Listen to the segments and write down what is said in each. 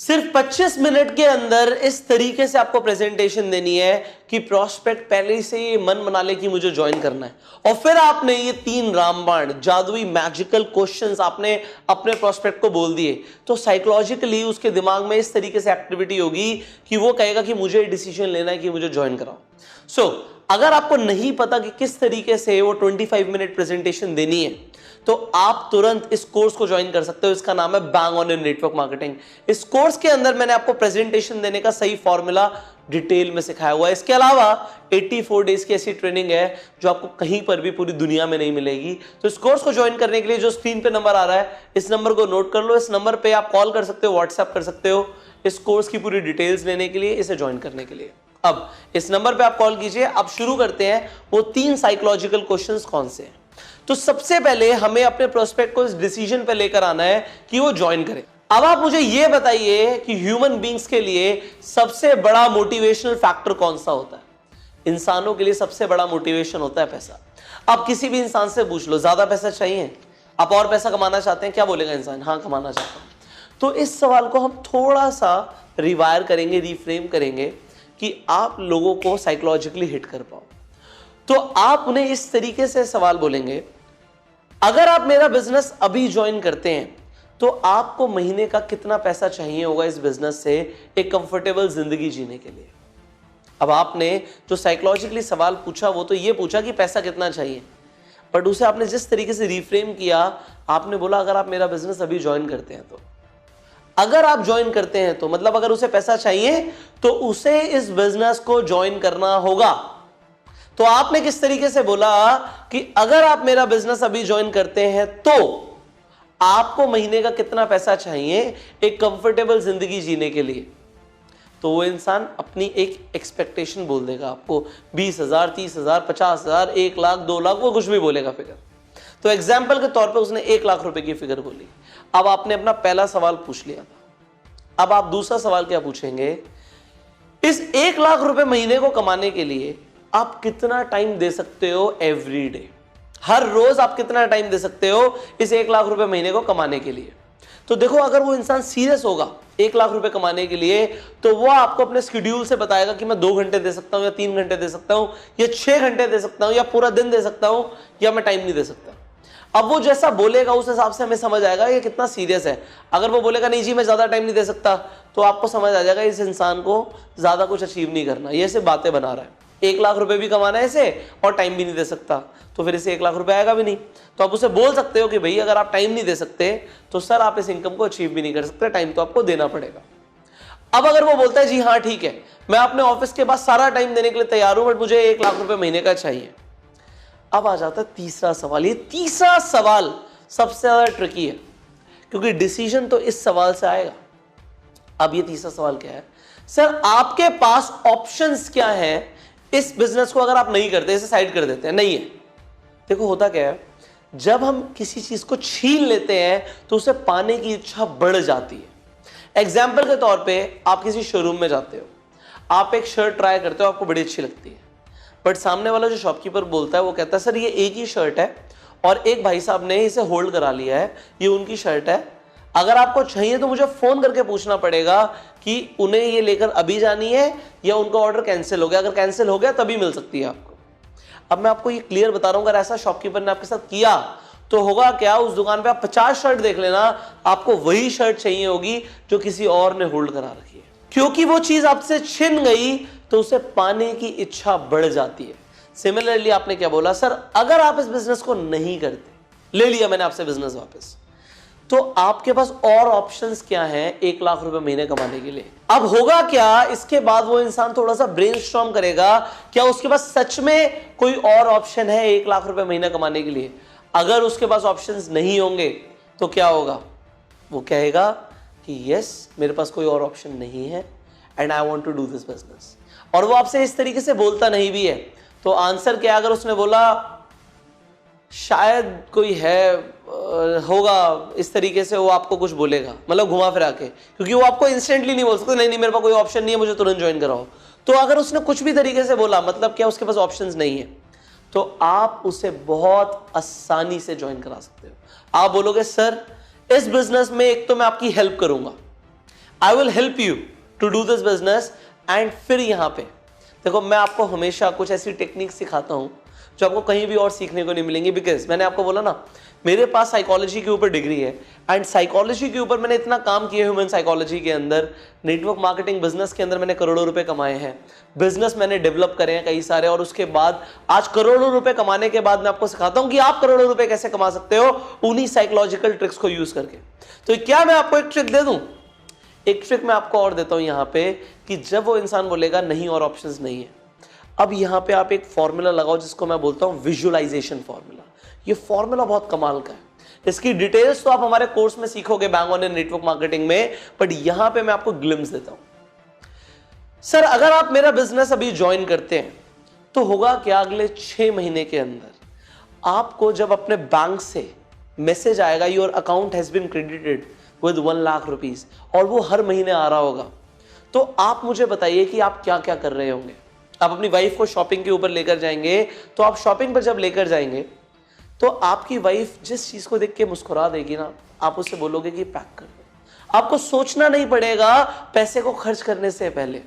सिर्फ 25 मिनट के अंदर इस तरीके से आपको प्रेजेंटेशन देनी है कि प्रोस्पेक्ट पहले से ये मन बना ले कि मुझे ज्वाइन करना है, और फिर आपने ये 3 रामबाण जादुई मैजिकल क्वेश्चंस आपने अपने प्रोस्पेक्ट को बोल दिए, तो साइकोलॉजिकली उसके दिमाग में इस तरीके से एक्टिविटी होगी कि वो कहेगा कि मुझे डिसीजन लेना है कि मुझे ज्वाइन कराओ। सो अगर आपको नहीं पता कि किस तरीके से वो 25 मिनट प्रेजेंटेशन देनी है, तो आप तुरंत इस कोर्स को ज्वाइन कर सकते हो। इसका नाम है bang on your network marketing. इस कोर्स के अंदर मैंने आपको प्रेजेंटेशन देने का सही फॉर्मूला डिटेल में सिखाया हुआ है। इसके अलावा 84 डेज की ऐसी ट्रेनिंग है जो आपको कहीं पर भी पूरी दुनिया में नहीं मिलेगी। तो इस कोर्स को ज्वाइन करने के लिए जो स्क्रीन पे नंबर आ रहा है, इस नंबर को नोट कर लो। इस नंबर पे आप कॉल कर सकते हो, व्हाट्सएप कर सकते हो इस कोर्स की पूरी डिटेल्स लेने के लिए, इसे ज्वाइन करने के लिए। अब इस नंबर पे आप कॉल कीजिए। अब शुरू करते हैं। वो 3 साइकोलॉजिकल क्वेश्चंस कौन से हैं? तो सबसे पहले हमें अपने प्रोस्पेक्ट को इस डिसीजन पे लेकर आना है कि वो ज्वाइन करे। अब आप मुझे ये बताइए कि ह्यूमन बींग्स के लिए सबसे बड़ा मोटिवेशनल फैक्टर कौन सा होता है? इंसानों के लिए सबसे बड़ा मोटिवेशन होता है पैसा। आप किसी भी इंसान से पूछ लो, ज्यादा पैसा चाहिए, आप और पैसा कमाना चाहते हैं, क्या बोलेगा इंसान? हाँ, कमाना चाहता हूं। तो इस सवाल को हम थोड़ा सा रिवायर करेंगे, रिफ्रेम करेंगे कि आप लोगों को साइकोलॉजिकली हिट कर पाओ। तो आप उन्हें इस तरीके से सवाल बोलेंगे, अगर आप मेरा बिजनेस अभी ज्वाइन करते हैं तो आपको महीने का कितना पैसा चाहिए होगा इस बिजनेस से एक कंफर्टेबल जिंदगी जीने के लिए? अब आपने जो साइकोलॉजिकली सवाल पूछा वो तो ये पूछा कि पैसा कितना चाहिए, बट उसे आपने जिस तरीके से रिफ्रेम किया, आपने बोला अगर आप मेरा बिजनेस अभी ज्वाइन करते हैं तो। अगर आप ज्वाइन करते हैं तो मतलब अगर उसे पैसा चाहिए तो उसे इस बिजनेस को ज्वाइन करना होगा। तो आपने किस तरीके से बोला कि अगर आप मेरा बिजनेस अभी ज्वाइन करते हैं तो आपको महीने का कितना पैसा चाहिए एक कंफर्टेबल जिंदगी जीने के लिए? तो वो इंसान अपनी एक एक्सपेक्टेशन बोल देगा आपको, 20,000, 30,000, 50,000, 1 लाख, 2 लाख, वो कुछ भी बोलेगा फिगर। तो एग्जाम्पल के तौर पे उसने 1 लाख रुपए की फिगर बोली। अब आपने अपना पहला सवाल पूछ लिया था। अब आप दूसरा सवाल क्या पूछेंगे? इस 1 लाख रुपए महीने को कमाने के लिए आप कितना टाइम दे सकते हो एवरी डे? हर रोज आप कितना टाइम दे सकते हो इस 1 लाख रुपए महीने को कमाने के लिए? तो देखो, अगर वो इंसान सीरियस होगा 1 लाख रुपए कमाने के लिए, तो वो आपको अपने शेड्यूल से बताएगा कि मैं 2 घंटे दे सकता हूं या 3 घंटे दे सकता हूं या 6 घंटे दे सकता हूं या पूरा दिन दे सकता हूं या मैं टाइम नहीं दे सकता। अब वो जैसा बोलेगा उस हिसाब से हमें समझ आएगा ये कितना सीरियस है। अगर वो बोलेगा नहीं जी मैं ज्यादा टाइम नहीं दे सकता, तो आपको समझ आ जाएगा इस इंसान को ज्यादा कुछ अचीव नहीं करना, ये सिर्फ बातें बना रहा है। 1 लाख रुपए भी कमाना है इसे और टाइम भी नहीं दे सकता, तो फिर इसे 1 लाख रुपए आएगा भी नहीं। तो आप उसे बोल सकते हो कि भाई अगर आप टाइम नहीं दे सकते तो सर आप इस इनकम को अचीव भी नहीं कर सकते, टाइम तो आपको देना पड़ेगा। अब अगर वो बोलता है जी हाँ ठीक है, मैं अपने ऑफिस के बाद सारा टाइम देने के लिए तैयार हूं, बट मुझे 1 लाख रुपए महीने का चाहिए। अब आ जाता है तीसरा सवाल। ये तीसरा सवाल सबसे ज्यादा ट्रिकी है क्योंकि डिसीजन तो इस सवाल से आएगा। अब ये तीसरा सवाल क्या है? सर आपके पास ऑप्शंस क्या हैं इस बिजनेस को अगर आप नहीं करते, इसे साइड कर देते हैं? नहीं है। देखो होता क्या है, जब हम किसी चीज को छीन लेते हैं तो उसे पाने की इच्छा बढ़ जाती है। एग्जाम्पल के तौर पे आप किसी शोरूम में जाते हो, आप एक शर्ट ट्राई करते हो, आपको बड़ी अच्छी लगती है, बट सामने वाला जो शॉपकीपर बोलता है वो कहता है सर ये एक ही शर्ट है और एक भाई साहब ने इसे होल्ड करा लिया है, ये उनकी शर्ट है, अगर आपको चाहिए तो मुझे फोन करके पूछना पड़ेगा कि उन्हें ये लेकर अभी जानी है या उनका ऑर्डर कैंसिल हो गया, अगर कैंसिल हो गया तभी मिल सकती है आपको। अब मैं आपको ये क्लियर बता रहा हूं, अगर ऐसा शॉपकीपर ने आपके साथ किया तो होगा क्या, उस दुकान पे आप 50 शर्ट देख लेना, आपको वही शर्ट चाहिए होगी जो किसी और ने होल्ड करा रखी है। क्योंकि वो चीज आपसे छिन गई तो उसे पाने की इच्छा बढ़ जाती है। सिमिलरली आपने क्या बोला, सर अगर आप इस बिजनेस को नहीं करते, ले लिया मैंने आपसे बिजनेस वापस, तो आपके पास और ऑप्शंस क्या हैं 1 लाख रुपए महीने कमाने के लिए? अब होगा क्या, इसके बाद वो इंसान थोड़ा सा ब्रेनस्टॉर्म करेगा, क्या उसके पास सच में कोई और ऑप्शन है 1 लाख रुपए महीना कमाने के लिए? अगर उसके पास ऑप्शंस नहीं होंगे तो क्या होगा? वो कहेगा कि यस मेरे पास कोई और ऑप्शन नहीं है and I want to do this business. और वो आपसे इस तरीके से बोलता नहीं भी है, तो आंसर क्या? अगर उसने बोला शायद कोई है होगा, इस तरीके से वो आपको कुछ बोलेगा, मतलब घुमा फिरा के, क्योंकि वो आपको इंस्टेंटली नहीं बोल सकते नहीं मेरे पास कोई ऑप्शन नहीं है, मुझे तुरंत ज्वाइन कराओ। तो अगर उसने कुछ भी तरीके से बोला, मतलब क्या उसके पास ऑप्शंस नहीं है, तो आप उसे बहुत आसानी से ज्वाइन करा सकते हो। आप बोलोगे सर इस बिजनेस में एक तो मैं आपकी हेल्प करूंगा, I will help you to do this business. And फिर यहां पे देखो, मैं आपको हमेशा कुछ ऐसी टेक्निक सिखाता हूं जो आपको कहीं भी और सीखने को नहीं मिलेंगी। बिकॉज मैंने आपको बोला ना, मेरे पास साइकोलॉजी के ऊपर डिग्री है एंड साइकोलॉजी के ऊपर मैंने इतना काम किया ह्यूमन साइकोलॉजी के अंदर, नेटवर्क मार्केटिंग बिजनेस के अंदर मैंने करोड़ों रुपए कमाए हैं, बिजनेस मैंने डेवलप करे हैं कई सारे, और उसके बाद आज करोड़ों रुपए कमाने के बाद मैं आपको सिखाता हूं कि आप करोड़ों रुपए कैसे कमा सकते हो उन्हीं साइकोलॉजिकल ट्रिक्स को यूज करके। तो क्या मैं आपको एक ट्रिक दे दूं? एक ट्रिक मैं आपको और देता हूं यहां पे, कि जब वो इंसान बोलेगा नहीं और ऑप्शंस नहीं है, अब यहां पे आप एक फॉर्मूला लगाओ जिसको मैं बोलता हूं विजुअलाइजेशन फॉर्मूला। ये फॉर्मूला बहुत कमाल का है, इसकी डिटेल्स तो आप हमारे कोर्स में सीखोगे बैंग ऑन नेटवर्क मार्केटिंग में, बट यहां पे मैं आपको ग्लिम्स देता हूं। सर अगर आप मेरा बिजनेस अभी ज्वाइन करते हैं तो होगा क्या, अगले 6 महीने के अंदर आपको जब अपने बैंक से मैसेज आएगा your account has been credited with 1 lakh rupees, और वो हर महीने आ रहा होगा, तो आप मुझे बताइए कि आप क्या क्या कर रहे होंगे। आप अपनी वाइफ को शॉपिंग के ऊपर लेकर जाएंगे, तो आप शॉपिंग पर जब लेकर जाएंगे तो आपकी वाइफ जिस चीज को देख के मुस्कुरा देगी ना, आप उससे बोलोगे कि पैक कर दो। आपको सोचना नहीं पड़ेगा पैसे को खर्च करने से पहले।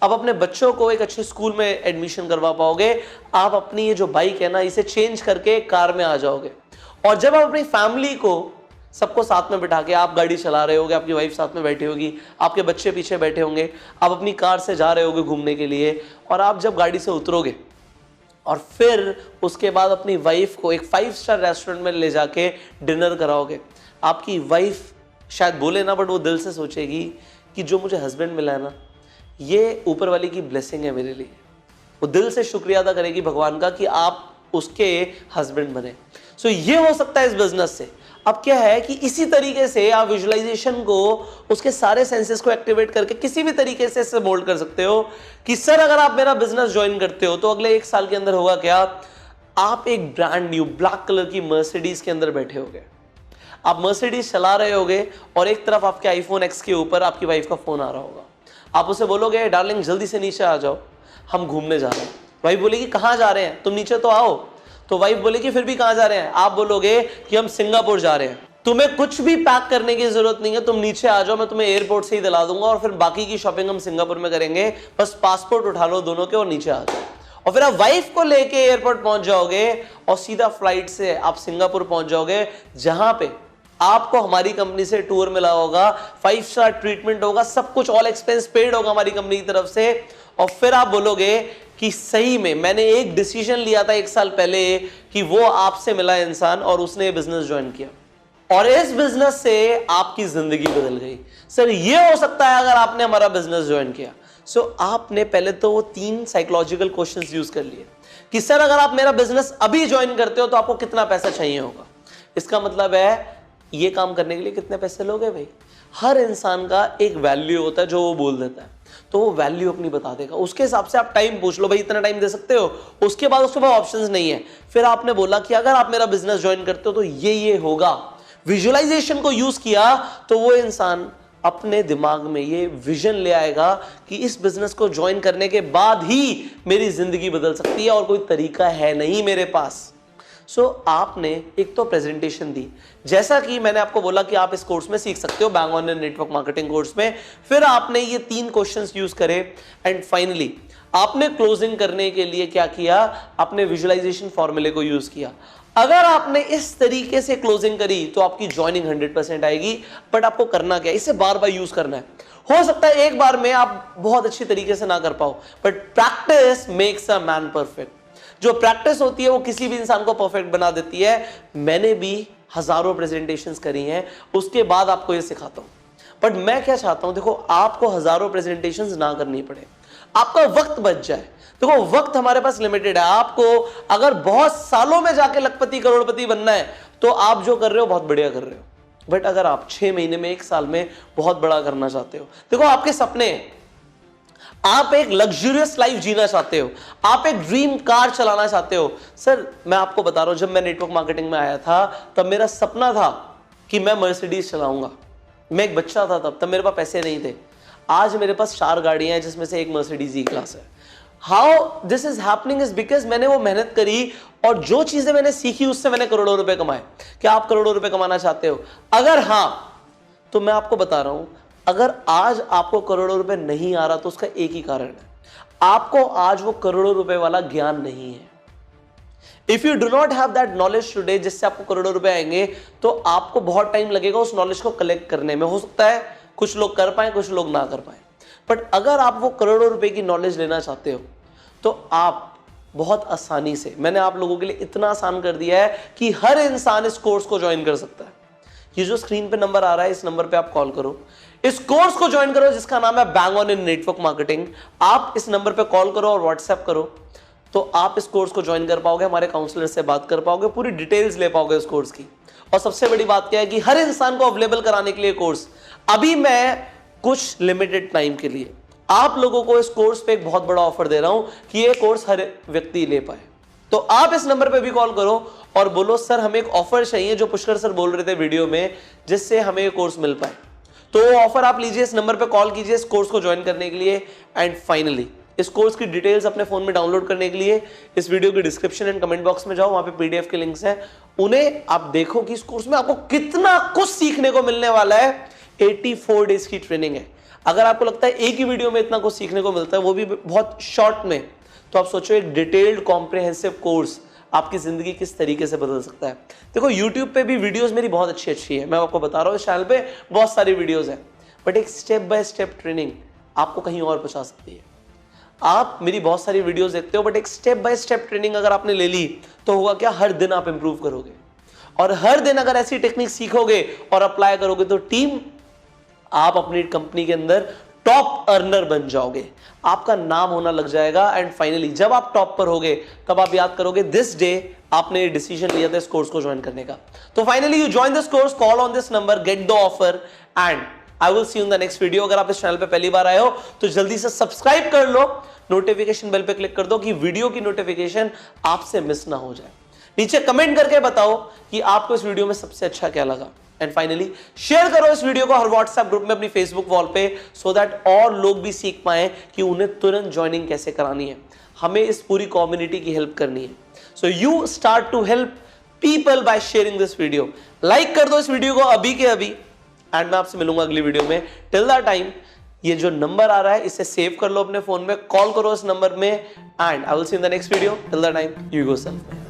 आप अपने बच्चों को एक अच्छे स्कूल में एडमिशन करवा पाओगे। आप अपनी ये जो बाइक है ना, इसे चेंज करके कार में आ जाओगे। और जब आप अपनी फैमिली को सबको साथ में बिठा के, आप गाड़ी चला रहे होगे, आपकी वाइफ साथ में बैठी होगी, आपके बच्चे पीछे बैठे होंगे, आप अपनी कार से जा रहे होगे घूमने के लिए, और आप जब गाड़ी से उतरोगे और फिर उसके बाद अपनी वाइफ को एक 5 स्टार रेस्टोरेंट में ले जाके डिनर कराओगे, आपकी वाइफ शायद बोले ना, बट वो दिल से सोचेगी कि जो मुझे हस्बैंड मिला है ना, ये ऊपर वाली की ब्लेसिंग है मेरे लिए। वो दिल से शुक्रिया अदा करेगी भगवान का कि आप उसके हस्बैंड बने। सो ये हो सकता है इस बिजनेस से। अब क्या है कि इसी तरीके से आप विजुअलाइजेशन को, उसके सारे सेंसेस को एक्टिवेट करके किसी भी तरीके से इसे मोल्ड कर सकते हो कि सर अगर आप मेरा बिजनेस ज्वाइन करते हो तो अगले 1 साल के अंदर होगा क्या, आप एक ब्रांड न्यू ब्लैक कलर की मर्सिडीज के अंदर बैठे होगे, आप मर्सिडीज चला रहे होगे और एक तरफ आपके आईफोन एक्स के ऊपर आपकी वाइफ का फोन आ रहा होगा। आप उसे बोलोगे डार्लिंग जल्दी से नीचे आ जाओ, हम घूमने जा रहे हैं। वाइफ बोलेगी कहाँ जा रहे हैं, तुम नीचे तो आओ। तो वाइफ बोलेगी फिर भी कहाँ जा रहे हैं, आप बोलोगे कि हम सिंगापुर जा रहे हैं। तुम्हें कुछ भी पैक करने की जरूरत नहीं है, तुम नीचे आ जाओ, मैं तुम्हें एयरपोर्ट से ही दिला दूंगा और फिर बाकी की शॉपिंग हम सिंगापुर में करेंगे, बस पासपोर्ट उठा लो दोनों के और नीचे आ जाओ। और फिर आप वाइफ को लेके एयरपोर्ट पहुंच जाओगे और सीधा फ्लाइट से आप सिंगापुर पहुंच जाओगे, जहां पे आपको हमारी कंपनी से टूर मिला होगा, 5 स्टार ट्रीटमेंट होगा, सब कुछ ऑल एक्सपेंस पेड होगा हमारी कंपनी की तरफ से। और फिर आप बोलोगे कि सही में मैंने एक डिसीजन लिया था 1 साल पहले कि वो आपसे मिला इंसान और उसने बिजनेस ज्वाइन किया और इस बिजनेस से आपकी जिंदगी बदल गई। सर ये हो सकता है अगर आपने हमारा बिजनेस ज्वाइन किया। सो आपने पहले तो वो 3 साइकोलॉजिकल क्वेश्चंस यूज कर लिए कि सर अगर आप मेरा बिजनेस अभी ज्वाइन करते हो तो आपको कितना पैसा चाहिए होगा। इसका मतलब है ये काम करने के लिए कितने पैसे लोगे भाई। हर इंसान का एक वैल्यू होता है जो वो बोल देता है, तो वो वैल्यू अपनी बता देगा, उसके हिसाब से आप टाइम पूछ लो भाई इतना टाइम दे सकते हो। उसके बाद उसके पास ऑप्शंस नहीं है। फिर आपने बोला कि अगर आप मेरा बिजनेस ज्वाइन करते हो तो ये होगा। विजुअलाइजेशन को यूज किया तो वो इंसान अपने दिमाग में ये विजन ले आएगा कि इस बिजनेस को ज्वाइन करने के बाद ही मेरी जिंदगी बदल सकती है और कोई तरीका है नहीं मेरे पास। सो आपने एक तो प्रेजेंटेशन दी, जैसा कि मैंने आपको बोला कि आप इस कोर्स में सीख सकते हो bang on network marketing course में। फिर आपने ये 3 क्वेश्चंस यूज करे एंड फाइनली आपने क्लोजिंग करने के लिए क्या किया, आपने विजुअलाइजेशन फॉर्मूले को यूज किया। अगर आपने इस तरीके से क्लोजिंग करी तो आपकी ज्वाइनिंग 100% आएगी। बट आपको करना क्या है, इसे बार बार यूज करना है। हो सकता है एक बार में आप बहुत अच्छी तरीके से ना कर पाओ, but practice makes a man perfect. जो प्रैक्टिस होती है वो किसी भी इंसान को परफेक्ट बना देती है। मैंने भी हजारों प्रेजेंटेशंस करी हैं, उसके बाद आपको ये सिखाता हूं। बट मैं क्या चाहता हूं, देखो आपको हजारों प्रेजेंटेशंस ना करनी पड़े, आपका वक्त बच जाए। देखो वक्त हमारे पास लिमिटेड है। आपको अगर बहुत सालों में जाके लखपति करोड़पति बनना है तो आप जो कर रहे हो बहुत बढ़िया कर रहे हो। बट अगर आप 6 महीने में 1 साल में बहुत बड़ा करना चाहते हो, देखो आपके सपने, आप एक लग्जरियस लाइफ जीना चाहते हो, आप एक ड्रीम कार चलाना चाहते हो। सर मैं आपको बता रहा हूं, जब मैं नेटवर्क मार्केटिंग में आया था तब मेरा सपना था कि मैं मर्सिडीज चलाऊंगा। मैं एक बच्चा था तब मेरे पास पैसे नहीं थे। आज मेरे पास 4 गाड़ियां हैं जिसमें से एक मर्सिडीज ई क्लास है। How this is happening is because मैंने वो मेहनत करी और जो चीजें मैंने सीखी उससे मैंने करोड़ों रुपए कमाए। क्या आप करोड़ों रुपए कमाना चाहते हो? अगर हाँ तो मैं आपको बता रहा हूं अगर आज आपको करोड़ों रुपए नहीं आ रहा तो उसका एक ही कारण है, आपको आज वो करोड़ों रुपए वाला ज्ञान नहीं है। If you do not have that knowledge today जिससे आपको करोड़ों रुपए आएंगे, तो आपको बहुत टाइम लगेगा उस नॉलेज को कलेक्ट करने में। हो सकता है कुछ लोग कर पाए, कुछ लोग ना कर पाए, बट अगर आप वो करोड़ों रुपए की नॉलेज लेना चाहते हो तो आप बहुत आसानी से, मैंने आप लोगों के लिए इतना आसान कर दिया है कि हर इंसान इस कोर्स को ज्वाइन कर सकता है। ये जो स्क्रीन पे नंबर आ रहा है, इस नंबर पे आप कॉल करो, इस कोर्स को ज्वाइन करो जिसका नाम है bang on in network marketing. आप इस नंबर पे कॉल करो और व्हाट्सएप करो, तो आप इस कोर्स को ज्वाइन कर पाओगे, हमारे काउंसलर से बात कर पाओगे, पूरी डिटेल्स ले पाओगे इस कोर्स की। और सबसे बड़ी बात क्या है कि हर इंसान को अवेलेबल कराने के लिए कोर्स, अभी मैं कुछ लिमिटेड टाइम के लिए आप लोगों को इस कोर्स पे एक बहुत बड़ा ऑफर दे रहा हूं कि ये कोर्स हर व्यक्ति ले पाए। तो आप इस नंबर पे भी कॉल करो और बोलो सर हमें एक ऑफर चाहिए, जो पुष्कर सर बोल रहे थे वीडियो में, जिससे हमें ये कोर्स मिल पाए। तो वो ऑफर आप लीजिए, इस नंबर पे कॉल कीजिए इस कोर्स को ज्वाइन करने के लिए। एंड फाइनली इस कोर्स की डिटेल्स अपने फोन में डाउनलोड करने के लिए इस वीडियो के डिस्क्रिप्शन एंड कमेंट बॉक्स में जाओ, वहां पे पीडीएफ के लिंक्स हैं, उन्हें आप देखो कि इस कोर्स में आपको कितना कुछ सीखने को मिलने वाला है। 84 डेज की ट्रेनिंग है। अगर आपको लगता है एक ही वीडियो में इतना कुछ सीखने को मिलता है, वो भी बहुत शॉर्ट में, तो आप सोचो एक डिटेल्ड कॉम्प्रिहेंसिव कोर्स आपकी जिंदगी किस तरीके से बदल सकता है। देखो YouTube पे भी वीडियोस मेरी बहुत अच्छी है, मैं आपको बता रहा हूँ, इस चैनल पे बहुत सारी वीडियोस हैं, बट एक स्टेप बाय स्टेप ट्रेनिंग आपको कहीं और पहुंचा सकती है। आप मेरी बहुत सारी वीडियोस देखते हो, बट एक स्टेप बाय स्टेप ट्रेनिंग अगर आपने ले ली तो होगा क्या, हर दिन आप इंप्रूव करोगे, और हर दिन अगर ऐसी टेक्निक सीखोगे और अप्लाई करोगे तो टीम आप अपनी कंपनी के अंदर टॉप अर्नर बन जाओगे, आपका नाम होना लग जाएगा। एंड फाइनली जब आप टॉप पर होगे तब आप याद करोगे दिस डे आपने डिसीजन लिया था इस कोर्स को ज्वाइन करने का। तो finally you join this course, call on this number, get the offer and I will see you in the next video. अगर आप इस चैनल पे पहली बार आए हो तो जल्दी से सब्सक्राइब कर लो, नोटिफिकेशन बेल पे क्लिक कर दो कि वीडियो की नोटिफिकेशन आपसे मिस ना हो जाए। नीचे कमेंट करके बताओ कि आपको इस वीडियो में सबसे अच्छा क्या लगा। एंड फाइनली शेयर करो इस वीडियो को हर व्हाट्सएप ग्रुप में, अपनी फेसबुक वॉल पे, सो दैट और लोग भी सीख पाए कि उन्हें तुरंत ज्वाइनिंग कैसे करानी है। हमें इस पूरी कम्युनिटी की हेल्प करनी है। So you start to help people by sharing this video. Like कर दो इस वीडियो को अभी के अभी, एंड मैं आपसे मिलूंगा अगली वीडियो में। टिल दैट टाइम ये जो नंबर आ रहा है इसे सेव कर लो अपने फोन में, कॉल करो इस नंबर में, and I will see in the next video. Till that time you go self.